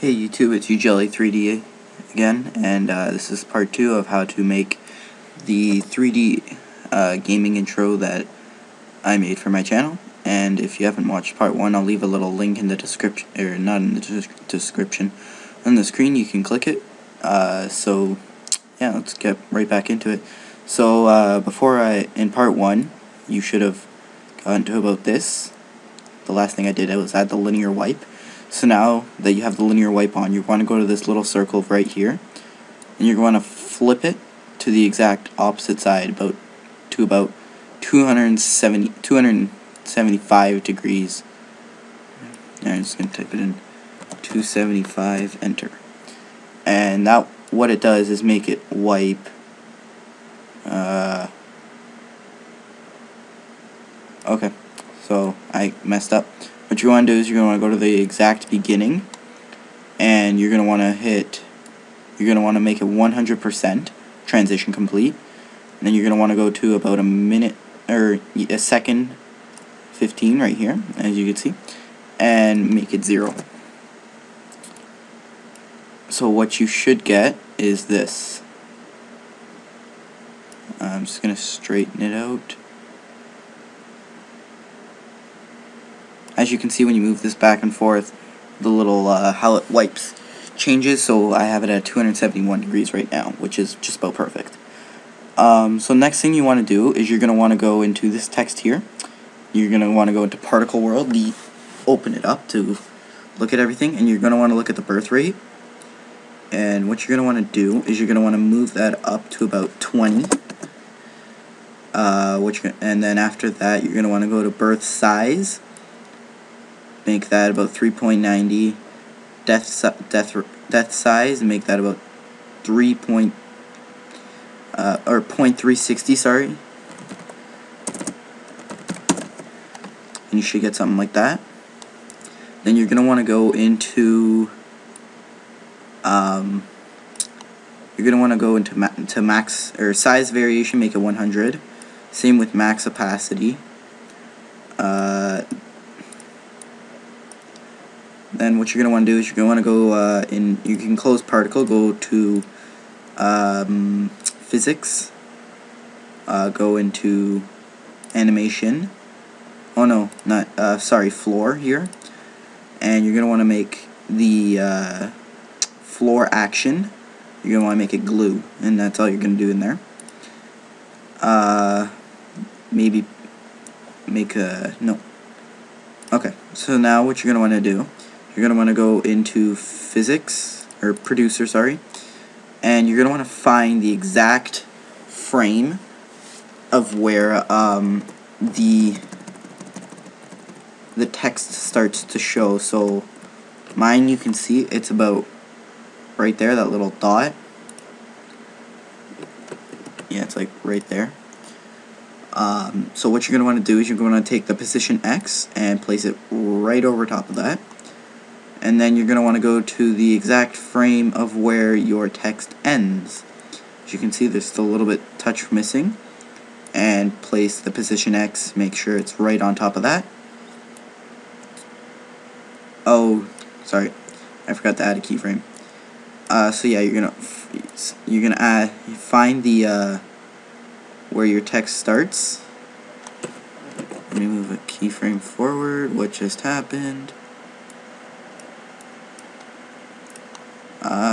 Hey YouTube, it's ujelly3D again, and this is part 2 of how to make the 3D gaming intro that I made for my channel. And if you haven't watched part 1, I'll leave a little link in the description, or not in the description, on the screen. You can click it. So yeah, let's get right back into it. So in part 1, you should have gotten to about this. The last thing I did was add the linear wipe. So now that you have the linear wipe on, you want to go to this little circle right here, and you're going to flip it to the exact opposite side, about 275 degrees. I'm just going to type it in, 275, enter. And that, what it does is make it wipe. Okay, so I messed up. What you want to do is you're going to want to go to the exact beginning, and you're going to want to make it 100% transition complete, and then you're going to want to go to about a minute or a second 15 right here, as you can see, and make it 0. So what you should get is this. I'm just going to straighten it out. As you can see, when you move this back and forth, the little how it wipes changes. So I have it at 271 degrees right now, which is just about perfect. So next thing you want to do is you're going to want to go into this text here. You're going to want to go into Particle World, open it up to look at everything, and you're going to want to look at the birth rate. And what you're going to want to do is you're going to want to move that up to about 20. And then after that, you're going to want to go to birth size. Make that about 3.90. Death size, and make that about 0.360. Sorry. And you should get something like that. Then you're gonna want to go into to max or size variation. Make it 100. Same with max opacity. Then what you're going to want to do is you're going to want to go you can close particle, go to physics, go into animation, oh no, not, sorry, floor here, and you're going to want to make the floor action, you're going to want to make it glue, and that's all you're going to do in there. Maybe make a, no. Okay, so now what you're going to want to do, you're going to want to go into physics, or producer, sorry, and you're going to want to find the exact frame of where the text starts to show. So mine, you can see it's about right there, that little dot. Yeah, it's like right there. So what you're going to want to do is you're going to take the position X and place it right over top of that. And then you're going to want to go to the exact frame of where your text ends. As you can see, there's still a little bit touch missing. And place the position X, make sure it's right on top of that. Oh, sorry, I forgot to add a keyframe. So yeah, you're gonna find the where your text starts. Let me move a keyframe forward. What just happened?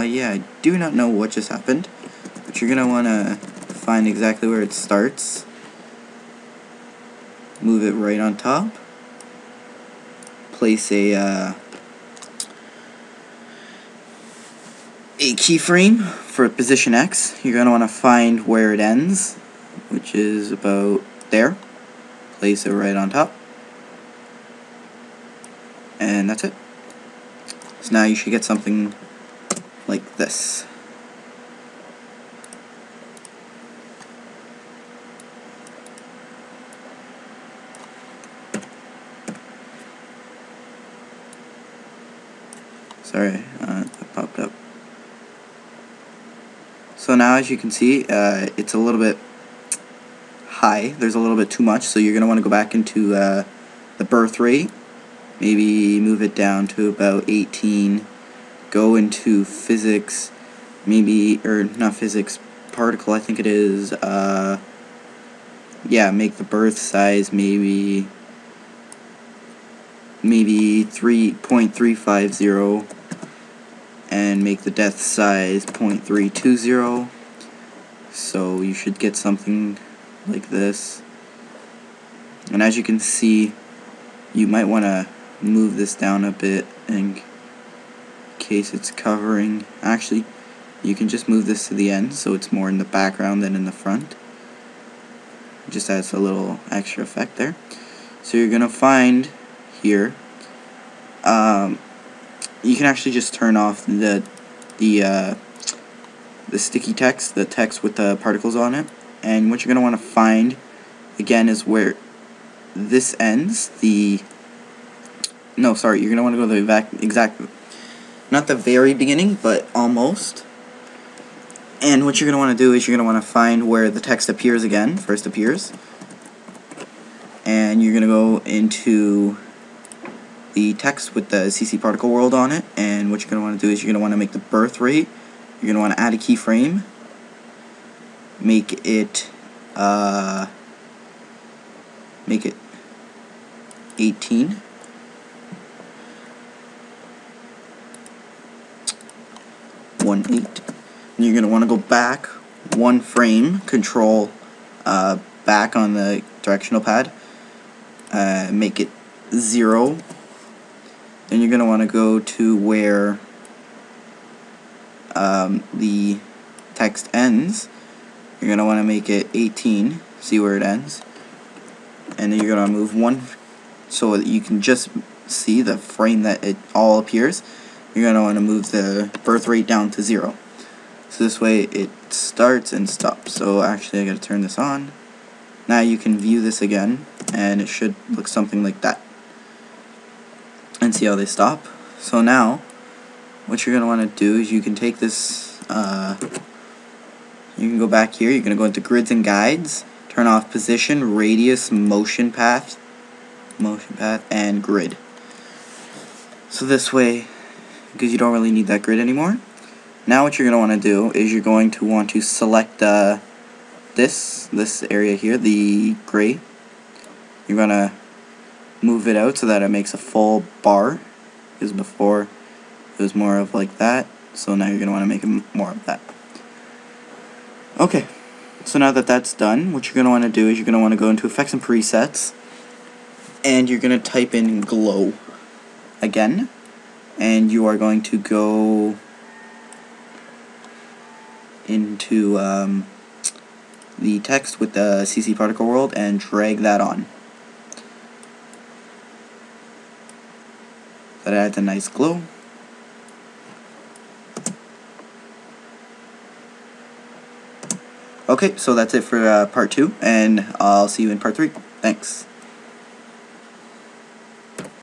Yeah, I do not know what just happened, but you're gonna wanna find exactly where it starts. Move it right on top. Place a keyframe for position X. You're gonna wanna find where it ends, which is about there. Place it right on top. And that's it. So now you should get something like this. Sorry, that popped up. So now, as you can see, it's a little bit high. There's a little bit too much, so you're going to want to go back into the birth rate. Maybe move it down to about 18 go into physics, maybe, or not physics, particle, I think it is, yeah, make the birth size maybe 3.350 and make the death size 0.320. So you should get something like this. And as you can see, you might want to move this down a bit in case it's covering. Actually, you can just move this to the end so it's more in the background than in the front. Just adds a little extra effect there. So you're gonna find here, you can actually just turn off the sticky text, the text with the particles on it. And what you're gonna want to find again is where this ends. You're gonna want to go to the exact, not the very beginning, but almost. And what you're gonna want to do is you're gonna want to find where the text appears again, first appears, and you're gonna go into the text with the CC particle world on it. And what you're gonna want to do is you're gonna want to make the birth rate. You're gonna want to add a keyframe, make it 18. And you're going to want to go back one frame, control back on the directional pad, make it 0. Then you're going to want to go to where the text ends. You're going to want to make it 18, see where it ends. And then you're going to move one so that you can just see the frame that it all appears. You're going to want to move the birth rate down to 0. So this way it starts and stops. So actually I got to turn this on. Now you can view this again and it should look something like that. And see how they stop. So now what you're going to want to do is you can take this, you can go back here, you're going to go into grids and guides, turn off position, radius, motion path, and grid. So this way, because you don't really need that grid anymore. Now what you're going to want to do is you're going to want to select this area here, the gray. You're going to move it out so that it makes a full bar, because before it was more of like that. So now you're going to want to make it more of that. Okay, so now that that's done, what you're going to want to do is you're going to want to go into effects and presets, and you're going to type in glow again. And you are going to go into the text with the CC particle world and drag that on. That adds a nice glow. Okay, so that's it for part 2, and I'll see you in part 3. Thanks.